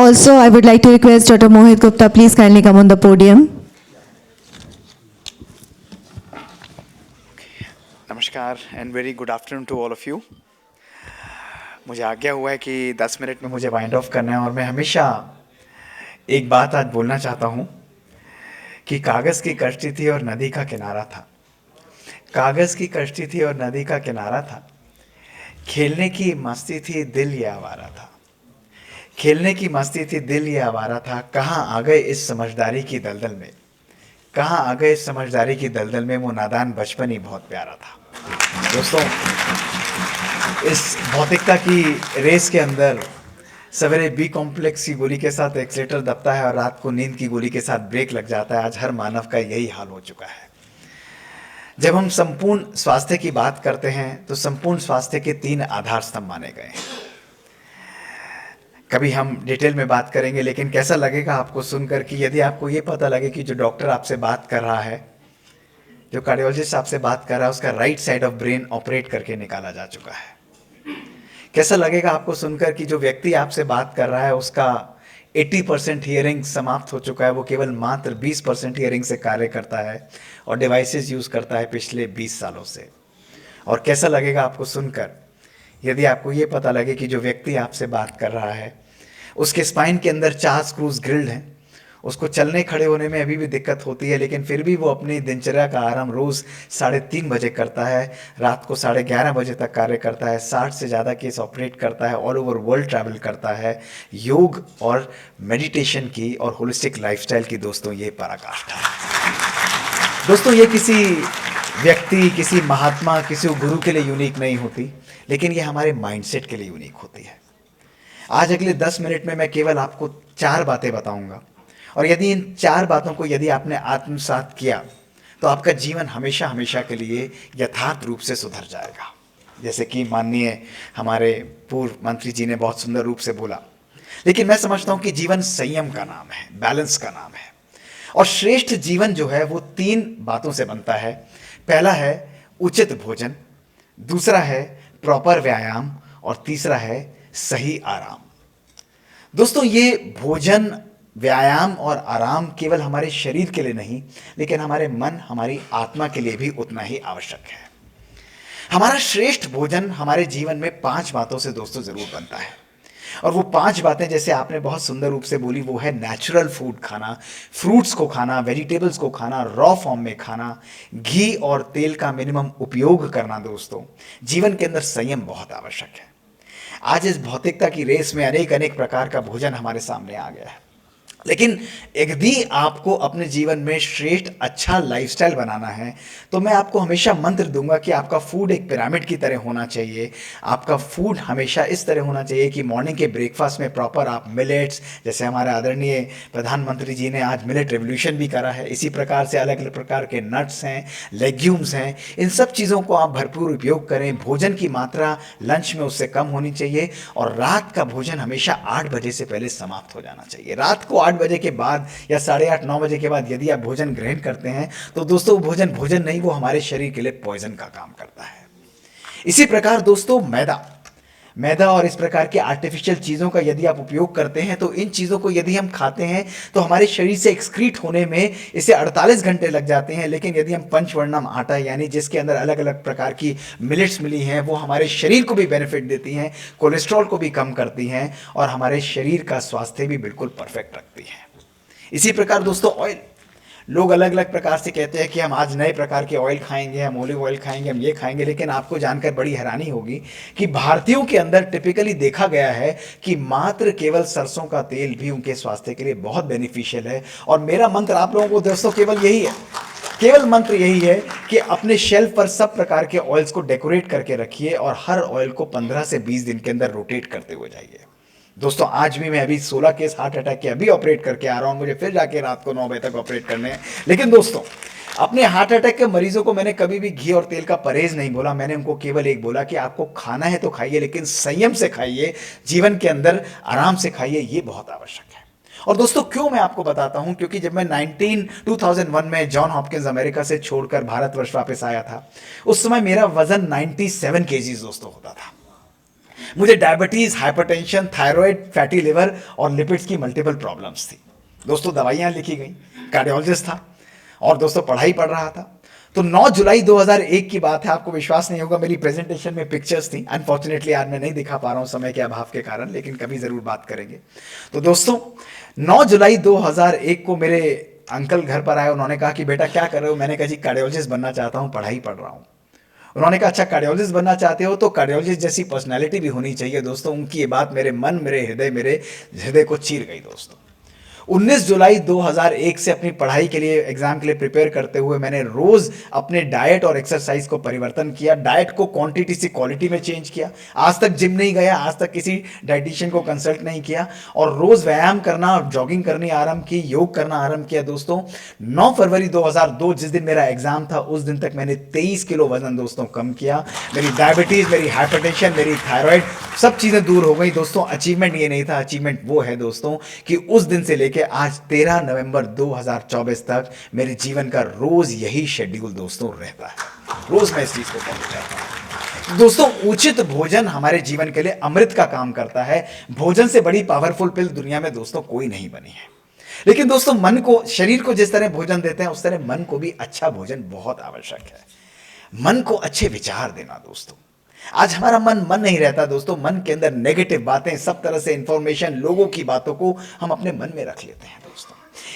also, I would like to request Dr. Mohit Gupta, please kindly come on the podium. नमस्कार and very good afternoon to all of you. मुझे आज्ञा हुआ है कि 10 minute में मुझे वाइंड ऑफ करना है और मैं हमेशा एक बात आज बोलना चाहता हूँ कि कागज़ की कश्ती थी और नदी का किनारा था। कागज़ की कश्ती थी और नदी का किनारा था। खेलने की मस्ती थी, दिल ये आवारा था। खेलने की मस्ती थी, दिल ये आवारा था। कहाँ आ गए इस समझदारी की दलदल में, कहाँ आ गए इस समझदारी की दलदल में। वो नादान बचपन ही बहुत प्यारा था। दोस्तों, इस भौतिकता की रेस के अंदर सवेरे बी कॉम्प्लेक्स की गोली के साथ एक्सीलेटर दबता है और रात को नींद की गोली के साथ ब्रेक लग जाता है। आज हर मानव का यही हाल हो चुका है। जब हम संपूर्ण स्वास्थ्य की बात करते हैं तो संपूर्ण स्वास्थ्य के 3 आधार स्तंभ माने गए हैं। कभी हम डिटेल में बात करेंगे, लेकिन कैसा लगेगा आपको सुनकर कि यदि आपको ये पता लगे कि जो डॉक्टर आपसे बात कर रहा है, जो कार्डियोलॉजिस्ट आपसे बात कर रहा है, उसका right side of brain operate करके निकाला जा चुका है। कैसा लगेगा आपको सुनकर कि जो व्यक्ति आपसे बात कर रहा है उसका 80% हियरिंग समाप्त हो चुका है, वो केवल मात्र 20% हियरिंग से कार्य करता है और डिवाइसेस यूज़ करता है पिछले 20 सालों से। और कैसा लगेगा आपको सुनकर यदि आपको ये पता लगे कि जो व्यक्ति आपसे बात कर रहा है उसके स्पाइन के अंदर 4 स्क्रूज ग्रिल्ड हैं, उसको चलने खड़े होने में अभी भी दिक्कत होती है, लेकिन फिर भी वो अपनी दिनचर्या का आराम रोज़ 3:30 बजे करता है, रात को 11:30 बजे तक कार्य करता है, 60 से ज़्यादा केस ऑपरेट करता है, ऑल ओवर वर्ल्ड ट्रैवल करता है। योग और मेडिटेशन की और होलिस्टिक लाइफस्टाइल की दोस्तों ये पराकाष्ठा है। दोस्तों, ये किसी व्यक्ति, किसी महात्मा, किसी गुरु के लिए यूनिक नहीं होती, लेकिन ये हमारे माइंडसेट के लिए यूनिक होती है। आज अगले 10 मिनट में मैं केवल आपको 4 बातें बताऊंगा और यदि इन 4 बातों को यदि आपने आत्मसात किया तो आपका जीवन हमेशा हमेशा के लिए यथार्थ रूप से सुधर जाएगा। जैसे कि माननीय हमारे पूर्व मंत्री जी ने बहुत सुंदर रूप से बोला, लेकिन मैं समझता हूं कि जीवन संयम का नाम है, बैलेंस का नाम है। और श्रेष्ठ जीवन जो है वो 3 बातों से बनता है। पहला है उचित भोजन, दूसरा है प्रॉपर व्यायाम और तीसरा है सही आराम। दोस्तों, ये भोजन, व्यायाम और आराम केवल हमारे शरीर के लिए नहीं, लेकिन हमारे मन, हमारी आत्मा के लिए भी उतना ही आवश्यक है। हमारा श्रेष्ठ भोजन हमारे जीवन में 5 बातों से दोस्तों जरूर बनता है और वो 5 बातें जैसे आपने बहुत सुंदर रूप से बोली, वो है नेचुरल फूड खाना, फ्रूट्स को खाना, वेजिटेबल्स को खाना, रॉ फॉर्म में खाना, घी और तेल का मिनिमम उपयोग करना। दोस्तों, जीवन के अंदर संयम बहुत आवश्यक है। आज इस भौतिकता की रेस में अनेक अनेक प्रकार का भोजन हमारे सामने आ गया है, लेकिन यदि आपको अपने जीवन में श्रेष्ठ अच्छा लाइफस्टाइल बनाना है तो मैं आपको हमेशा मंत्र दूंगा कि आपका फूड एक पिरामिड की तरह होना चाहिए। आपका फूड हमेशा इस तरह होना चाहिए कि मॉर्निंग के ब्रेकफास्ट में प्रॉपर आप मिलेट्स, जैसे हमारे आदरणीय प्रधानमंत्री जी ने आज मिलेट रेवोल्यूशन भी करा है, इसी प्रकार से अलग अलग प्रकार के नट्स हैं, लेग्यूम्स हैं, इन सब चीज़ों को आप भरपूर उपयोग करें। भोजन की मात्रा लंच में उससे कम होनी चाहिए और रात का भोजन हमेशा 8 बजे से पहले समाप्त हो जाना चाहिए। रात को 8 बजे के बाद या 8:30 9 बजे के बाद यदि आप भोजन ग्रहण करते हैं तो दोस्तों भोजन भोजन नहीं, वो हमारे शरीर के लिए पॉइजन का काम करता है। इसी प्रकार दोस्तों मैदा और इस प्रकार की आर्टिफिशियल चीज़ों का यदि आप उपयोग करते हैं तो इन चीज़ों को यदि हम खाते हैं तो हमारे शरीर से एक्सक्रीट होने में इसे 48 घंटे लग जाते हैं। लेकिन यदि हम पंचवर्णम आटा यानी जिसके अंदर अलग अलग प्रकार की मिलेट्स मिली हैं, वो हमारे शरीर को भी बेनिफिट देती हैं, कोलेस्ट्रॉल को भी कम करती हैं और हमारे शरीर का स्वास्थ्य भी बिल्कुल परफेक्ट रखती हैं। इसी प्रकार दोस्तों ऑयल, लोग अलग अलग प्रकार से कहते हैं कि हम आज नए प्रकार के ऑयल खाएंगे, हम ऑलिव ऑयल खाएंगे, हम ये खाएंगे, लेकिन आपको जानकर बड़ी हैरानी होगी कि भारतीयों के अंदर टिपिकली देखा गया है कि मात्र केवल सरसों का तेल भी उनके स्वास्थ्य के लिए बहुत बेनिफिशियल है। और मेरा मंत्र आप लोगों को दोस्तों केवल यही है, केवल मंत्र यही है कि अपने शेल्फ पर सब प्रकार के ऑयल्स को डेकोरेट करके रखिए और हर ऑयल को 15 से 20 दिन के अंदर रोटेट करते हुए जाइए। दोस्तों, आज भी मैं अभी 16 केस हार्ट अटैक के अभी ऑपरेट करके आ रहा हूं, मुझे फिर जाके रात को 9 बजे तक ऑपरेट करने हैं। लेकिन दोस्तों, अपने हार्ट अटैक के मरीजों को मैंने कभी भी घी और तेल का परहेज नहीं बोला। मैंने उनको केवल एक बोला कि आपको खाना है तो खाइए, लेकिन संयम से खाइए, जीवन के अंदर आराम से खाइए, ये बहुत आवश्यक है। और दोस्तों, क्यों मैं आपको बताता हूं, क्योंकि जब मैं 2001 में जॉन हॉपकिंस अमेरिका से छोड़कर भारतवर्ष वापस आया था, उस समय मेरा वजन 97 केजीज दोस्तों होता था। मुझे diabetes, hypertension, thyroid, fatty liver और लिपिड्स की मल्टीपल प्रॉब्लम्स थी दोस्तों। दवाइयाँ लिखी गई, कार्डियोलॉजिस्ट था और दोस्तों पढ़ाई पढ़ रहा था। तो 9 जुलाई 2001 की बात है, आपको विश्वास नहीं होगा, मेरी प्रेजेंटेशन में पिक्चर्स थी। अनफॉर्चुनेटली आज मैं नहीं दिखा पा रहा हूं समय के अभाव के कारण, लेकिन कभी जरूर बात करेंगे। तो दोस्तों 9 जुलाई 2001 को मेरे अंकल घर पर आए। उन्होंने कहा कि बेटा क्या कर रहे हो? मैंने कहा जी कार्डियोलॉजिस्ट बनना चाहता हूं, पढ़ाई पढ़ रहा हूं। उन्होंने कहा अच्छा कार्डियोलॉजिस्ट बनना चाहते हो तो कार्डियोलॉजिस्ट जैसी पर्सनैलिटी भी होनी चाहिए। दोस्तों उनकी ये बात मेरे मेरे हृदय को चीर गई दोस्तों। 19 जुलाई 2001 से अपनी पढ़ाई के लिए, एग्जाम के लिए प्रिपेयर करते हुए मैंने रोज अपने डाइट और एक्सरसाइज को परिवर्तन किया। डाइट को क्वांटिटी से क्वालिटी में चेंज किया। आज तक जिम नहीं गया, आज तक किसी डाइटिशियन को कंसल्ट नहीं किया और रोज व्यायाम करना और जॉगिंग करनी आरंभ की, योग करना आरंभ किया दोस्तों। 9 फरवरी 2002 जिस दिन मेरा एग्जाम था उस दिन तक मैंने 23 किलो वजन दोस्तों कम किया। मेरी डायबिटीज, मेरी हाइपरटेंशन, मेरी थायराइड सब चीजें दूर हो गई दोस्तों। अचीवमेंट ये नहीं था, अचीवमेंट वो है दोस्तों कि उस दिन से लेके आज 13 नवंबर 2024 तक मेरे जीवन का रोज यही शेड्यूल दोस्तों रहता है। रोज मैं इस चीज को फॉलो करता हूं दोस्तों। उचित भोजन हमारे जीवन के लिए अमृत का काम करता है। भोजन से बड़ी पावरफुल पिल दुनिया में दोस्तों कोई नहीं बनी है। लेकिन दोस्तों मन को, शरीर को जिस तरह भोजन देते हैं उस तरह मन को भी अच्छा भोजन बहुत आवश्यक है। मन को अच्छे विचार देना दोस्तों। आज हमारा मन नहीं रहता दोस्तों। मन के अंदर नेगेटिव बातें, सब तरह से इंफॉर्मेशन, लोगों की बातों को हम अपने मन में रख लेते हैं दोस्तों।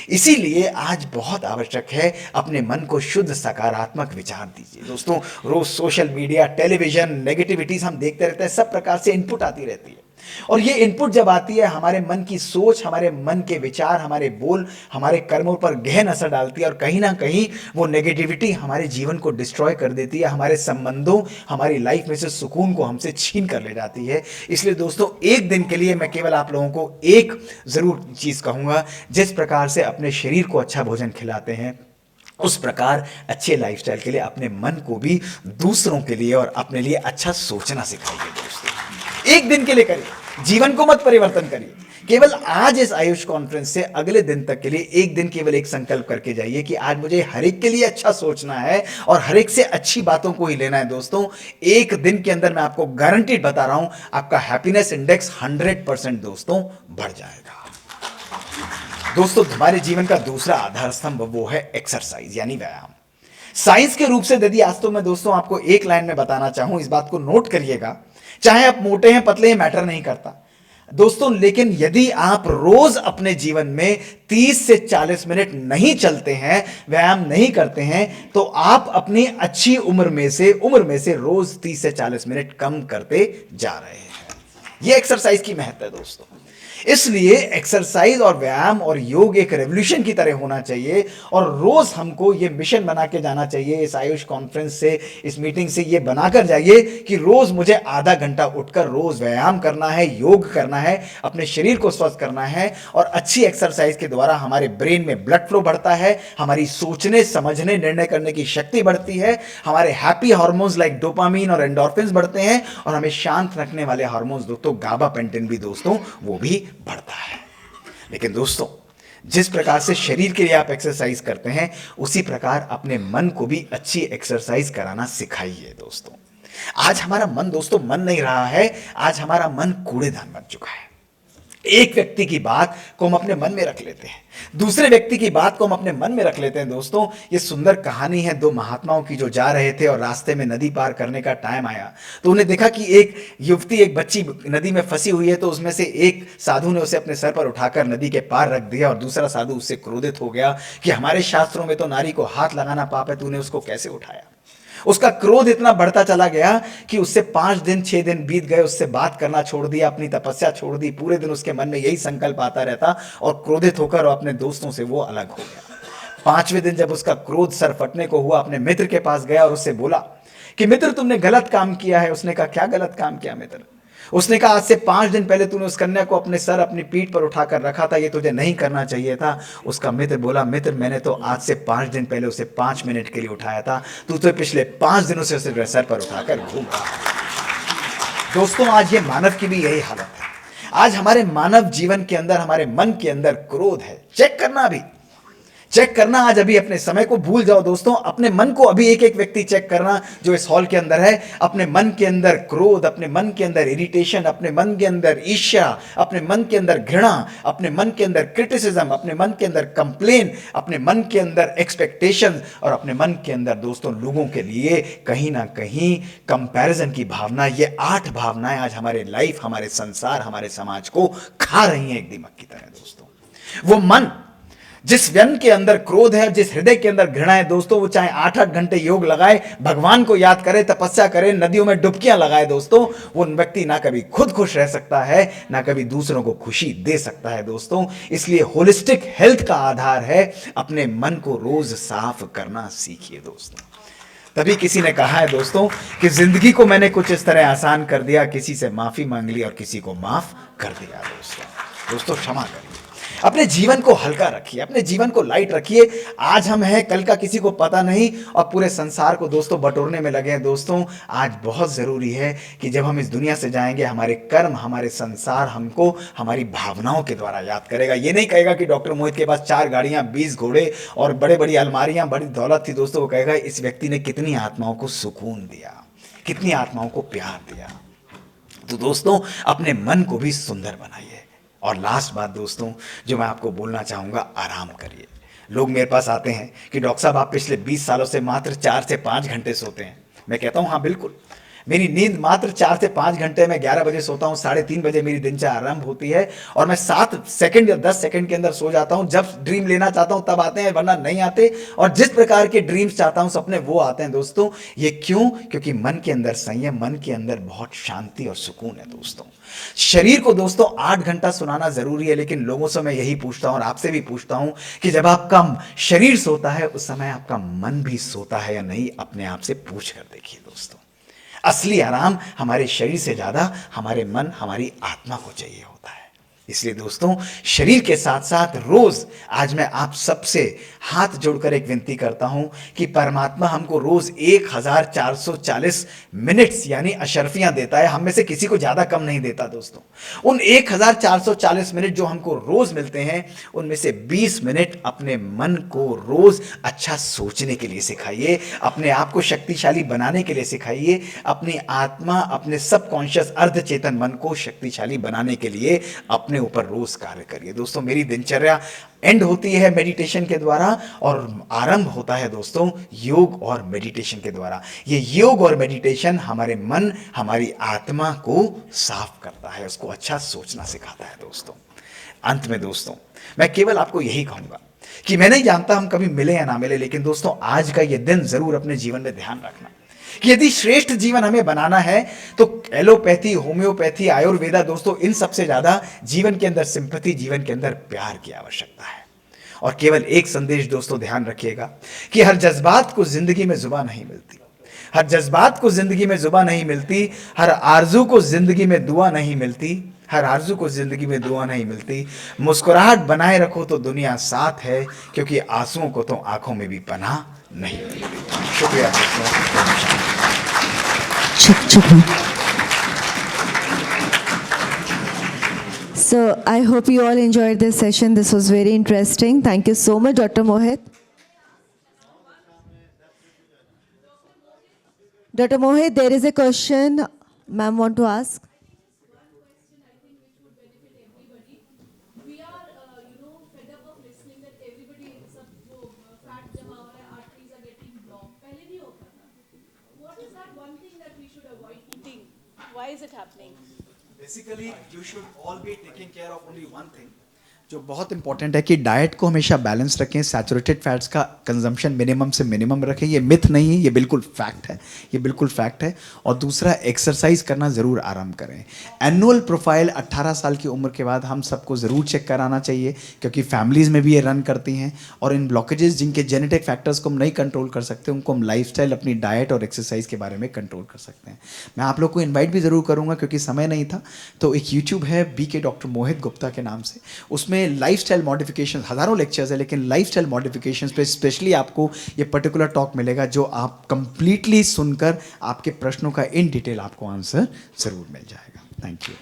इसीलिए आज बहुत आवश्यक है अपने मन को शुद्ध सकारात्मक विचार दीजिए दोस्तों। रोज सोशल मीडिया, टेलीविजन, नेगेटिविटीज हम देखते रहते हैं, सब प्रकार से इनपुट आती रहती है और ये इनपुट जब आती है हमारे मन की सोच, हमारे मन के विचार, हमारे बोल, हमारे कर्मों पर गहन असर डालती है और कहीं ना कहीं वो नेगेटिविटी हमारे जीवन को डिस्ट्रॉय कर देती है। हमारे संबंधों, हमारी लाइफ में से सुकून को हमसे छीन कर ले जाती है। इसलिए दोस्तों एक दिन के लिए मैं केवल आप लोगों को एक जरूर चीज कहूंगा, जिस प्रकार से अपने शरीर को अच्छा भोजन खिलाते हैं उस प्रकार अच्छे लाइफस्टाइल के लिए अपने मन को भी दूसरों के लिए और अपने लिए अच्छा सोचना सिखाइए दोस्तों। एक दिन के लिए करिए, जीवन को मत परिवर्तन करिए। केवल आज इस आयुष कॉन्फ्रेंस से अगले दिन तक के लिए एक दिन केवल एक संकल्प करके जाइए कि आज मुझे हर एक के लिए अच्छा सोचना है और हर एक से अच्छी बातों को ही लेना है दोस्तों। एक दिन के अंदर मैं आपको गारंटीड बता रहा हूं, आपका हैप्पीनेस इंडेक्स 100% दोस्तों बढ़ जाएगा। दोस्तों हमारे जीवन का दूसरा आधार स्तंभ वो है एक्सरसाइज यानी व्यायाम। साइंस के रूप से यदि आज तो मैं दोस्तों आपको एक लाइन में बताना चाहूं, इस बात को नोट करिएगा, चाहे आप मोटे हैं पतले हैं मैटर नहीं करता दोस्तों, लेकिन यदि आप रोज अपने जीवन में 30 से 40 मिनट नहीं चलते हैं, व्यायाम नहीं करते हैं, तो आप अपनी अच्छी उम्र में से रोज 30 से 40 मिनट कम करते जा रहे हैं। यह एक्सरसाइज की महत्व है दोस्तों। इसलिए एक्सरसाइज और व्यायाम और योग एक रेवोल्यूशन की तरह होना चाहिए और रोज हमको ये मिशन बना के जाना चाहिए। इस आयुष कॉन्फ्रेंस से, इस मीटिंग से ये बनाकर जाइए कि रोज मुझे आधा घंटा उठकर रोज व्यायाम करना है, योग करना है, अपने शरीर को स्वस्थ करना है। और अच्छी एक्सरसाइज के द्वारा हमारे ब्रेन में ब्लड फ्लो बढ़ता है, हमारी सोचने, समझने, निर्णय करने की शक्ति बढ़ती है, हमारे हैप्पी हार्मोन्स लाइक डोपामीन और एंडोर्फिन्स बढ़ते हैं और हमें शांत रखने वाले हार्मोन्स दोस्तों गाबापेंटिन भी दोस्तों वो भी बढ़ता है। लेकिन दोस्तों जिस प्रकार से शरीर के लिए आप एक्सरसाइज करते हैं उसी प्रकार अपने मन को भी अच्छी एक्सरसाइज कराना सिखाइए दोस्तों। आज हमारा मन दोस्तों मन नहीं रहा है, आज हमारा मन कूड़ेदान बन चुका है। एक व्यक्ति की बात को हम अपने मन में रख लेते हैं, दूसरे व्यक्ति की बात को हम अपने मन में रख लेते हैं दोस्तों। ये सुंदर कहानी है दो महात्माओं की जो जा रहे थे और रास्ते में नदी पार करने का टाइम आया तो उन्हें देखा कि एक युवती, एक बच्ची नदी में फंसी हुई है। तो उसमें से एक साधु ने उसे अपने सर पर उठाकर नदी के पार रख दिया और दूसरा साधु उससे क्रोधित हो गया कि हमारे शास्त्रों में तो नारी को हाथ लगाना पाप है, तूने उसको कैसे उठाया। उसका क्रोध इतना बढ़ता चला गया कि उससे 5 दिन 6 दिन बीत गए, उससे बात करना छोड़ दिया, अपनी तपस्या छोड़ दी। पूरे दिन उसके मन में यही संकल्प आता रहता और क्रोधित होकर अपने दोस्तों से वो अलग हो गया। 5वें दिन जब उसका क्रोध सर फटने को हुआ, अपने मित्र के पास गया और उससे बोला कि मित्र तुमने गलत काम किया है। उसने कहा क्या गलत काम किया मित्र? उसने कहा आज से 5 दिन पहले तूने उस कन्या को अपने सर, अपनी पीठ पर उठाकर रखा था, ये तुझे नहीं करना चाहिए था। उसका मित्र बोला मित्र मैंने तो आज से 5 दिन पहले उसे 5 मिनट के लिए उठाया था, तू तो पिछले 5 दिनों से उसे सर पर उठाकर घूम रहा है। दोस्तों आज ये मानव की भी यही हालत है। आज हमारे मानव जीवन के अंदर, हमारे मन के अंदर क्रोध है। चेक करना भी, चेक करना आज अभी अपने समय को भूल जाओ दोस्तों, अपने मन को अभी एक एक व्यक्ति चेक करना जो इस हॉल के अंदर है। अपने मन के अंदर क्रोध, अपने मन के अंदर इरिटेशन, अपने मन के अंदर ईर्ष्या, अपने मन के अंदर घृणा, अपने मन के अंदर क्रिटिसिज्म, अपने मन के अंदर कंप्लेन, अपने मन के अंदर एक्सपेक्टेशन और अपने मन के अंदर दोस्तों लोगों के लिए कहीं ना कहीं कंपैरिजन की भावना। ये 8 भावनाएं आज हमारे लाइफ, हमारे संसार, हमारे समाज को खा रही हैं एक दीमक की तरह दोस्तों। वो मन जिस व्यक्ति के अंदर क्रोध है, जिस हृदय के अंदर घृणा है दोस्तों, वो चाहे 8-8 घंटे योग लगाए, भगवान को याद करे, तपस्या करे, नदियों में डुबकियां लगाए दोस्तों, वो व्यक्ति ना कभी खुद खुश रह सकता है, ना कभी दूसरों को खुशी दे सकता है दोस्तों। इसलिए होलिस्टिक हेल्थ का आधार है अपने मन को रोज साफ करना सीखिए दोस्तों। तभी किसी ने कहा है दोस्तों कि जिंदगी को मैंने कुछ इस तरह आसान कर दिया, किसी से माफी मांग ली और किसी को माफ कर दिया दोस्तों क्षमा करिए, अपने जीवन को हल्का रखिए, अपने जीवन को लाइट रखिए। आज हम हैं, कल का किसी को पता नहीं, और पूरे संसार को दोस्तों बटोरने में लगे हैं दोस्तों। आज बहुत जरूरी है कि जब हम इस दुनिया से जाएंगे, हमारे कर्म, हमारे संसार हमको हमारी भावनाओं के द्वारा याद करेगा। ये नहीं कहेगा कि डॉक्टर मोहित के पास 4 गाड़ियां, 20 घोड़े और बड़े बड़ी अलमारियां, बड़ी दौलत थी दोस्तों। वो कहेगा इस व्यक्ति ने कितनी आत्माओं को सुकून दिया, कितनी आत्माओं को प्यार दिया। तो दोस्तों अपने मन को भी सुंदर बनाइए। और लास्ट बात दोस्तों जो मैं आपको बोलना चाहूँगा, आराम करिए। लोग मेरे पास आते हैं कि डॉक्टर साहब आप पिछले 20 सालों से मात्र 4 से 5 घंटे सोते हैं। मैं कहता हूँ हाँ बिल्कुल, मेरी नींद मात्र 4 से 5 घंटे, मैं 11 बजे सोता हूँ, 3:30 बजे मेरी दिनचर्या आरंभ होती है और मैं 7 सेकंड या 10 सेकंड के अंदर सो जाता हूँ। जब ड्रीम लेना चाहता हूँ तब आते हैं, वरना नहीं आते। और जिस प्रकार के ड्रीम्स चाहता हूँ सपने वो आते हैं दोस्तों। ये क्यों? क्योंकि मन के अंदर संयम, मन के अंदर बहुत शांति और सुकून है दोस्तों। शरीर को दोस्तों 8 घंटा सुनाना जरूरी है, लेकिन लोगों से मैं यही पूछता हूं और आपसे भी पूछता हूं कि जब आपका शरीर सोता है उस समय आपका मन भी सोता है या नहीं? अपने आप से पूछ कर देखिए दोस्तों। असली आराम हमारे शरीर से ज्यादा हमारे मन, हमारी आत्मा को चाहिए होता है। इसलिए दोस्तों शरीर के साथ साथ रोज आज मैं आप सबसे हाथ जोड़कर एक विनती करता हूं कि परमात्मा हमको रोज 1440 मिनट्स यानी अशर्फियां देता है। हम में से किसी को ज्यादा कम नहीं देता दोस्तों। उन 1440 मिनट जो हमको रोज मिलते हैं उनमें से 20 मिनट अपने मन को रोज अच्छा सोचने के लिए सिखाइए, अपने आप को शक्तिशाली बनाने के लिए सिखाइए, अपनी आत्मा, अपने सबकॉन्शियस अर्धचेतन मन को शक्तिशाली बनाने के लिए अपने ऊपर रोज कार्य करिए दोस्तों। मेरी दिनचर्या एंड होती है मेडिटेशन के द्वारा और आरंभ होता है दोस्तों योग और मेडिटेशन के द्वारा। ये योग और मेडिटेशन हमारे मन, हमारी आत्मा को साफ करता है, उसको अच्छा सोचना सिखाता है दोस्तों। अंत में दोस्तों मैं केवल आपको यही कहूंगा कि मैं नहीं जानता हम कभी मिले या ना मिले, लेकिन दोस्तों आज का ये दिन जरूर अपने जीवन में ध्यान रखना कि यदि श्रेष्ठ जीवन हमें बनाना है तो एलोपैथी, होम्योपैथी, आयुर्वेदा दोस्तों इन सबसे ज्यादा जीवन के अंदर सिंपैथी, जीवन के अंदर प्यार की आवश्यकता है। और केवल एक संदेश दोस्तों ध्यान रखिएगा कि हर जज्बात को जिंदगी में जुबान नहीं मिलती, हर जज्बात को जिंदगी में जुबान नहीं मिलती, हर आरजू को जिंदगी में दुआ नहीं मिलती, हर आरजू को जिंदगी में दुआ नहीं मिलती। मुस्कुराहट बनाए रखो तो दुनिया साथ है, क्योंकि आंसुओं को तो आंखों में भी पनाह नहीं मिलती। शुक्रिया दोस्तों। So I hope you all enjoyed this session. This was very interesting. Thank you so much, Dr. Mohit. Dr. Mohit, there is a question ma'am want to ask. We are, fed up of listening that everybody सब जो fat जमा हो रहा है, arteries are getting blocked. पहले नहीं होता था. What is that one thing that we should avoid eating? Why is it happening? Basically, you should all be taking care of only one thing. जो बहुत इंपॉर्टेंट है कि डाइट को हमेशा बैलेंस रखें, सैचुरेटेड फैट्स का कंजम्पशन मिनिमम से minimum रखें। ये मिथ नहीं है, ये बिल्कुल फैक्ट है, ये बिल्कुल फैक्ट है। और दूसरा, एक्सरसाइज करना ज़रूर आरंभ करें। एनुअल प्रोफाइल 18 साल की उम्र के बाद हम सबको ज़रूर चेक कराना चाहिए, क्योंकि फैमिलीज़ में भी ये रन करती हैं। और इन ब्लॉकेजेस, जिनके जेनेटिक फैक्टर्स को हम नहीं कंट्रोल कर सकते, उनको हम लाइफस्टाइल, अपनी डाइट और एक्सरसाइज के बारे में कंट्रोल कर सकते हैं। मैं आप लोग को इन्वाइट भी ज़रूर करूँगा, क्योंकि समय नहीं था, तो एक यूट्यूब है BK डॉक्टर मोहित गुप्ता के नाम से, उसमें लाइफस्टाइल मॉडिफिकेशन, हज़ारों लेक्चर्स है, लेकिन लाइफस्टाइल मॉडिफिकेशंस पे स्पेशली आपको ये पर्टिकुलर टॉक मिलेगा, जो आप कंप्लीटली सुनकर आपके प्रश्नों का इन डिटेल आपको आंसर ज़रूर मिल जाएगा। Thank you.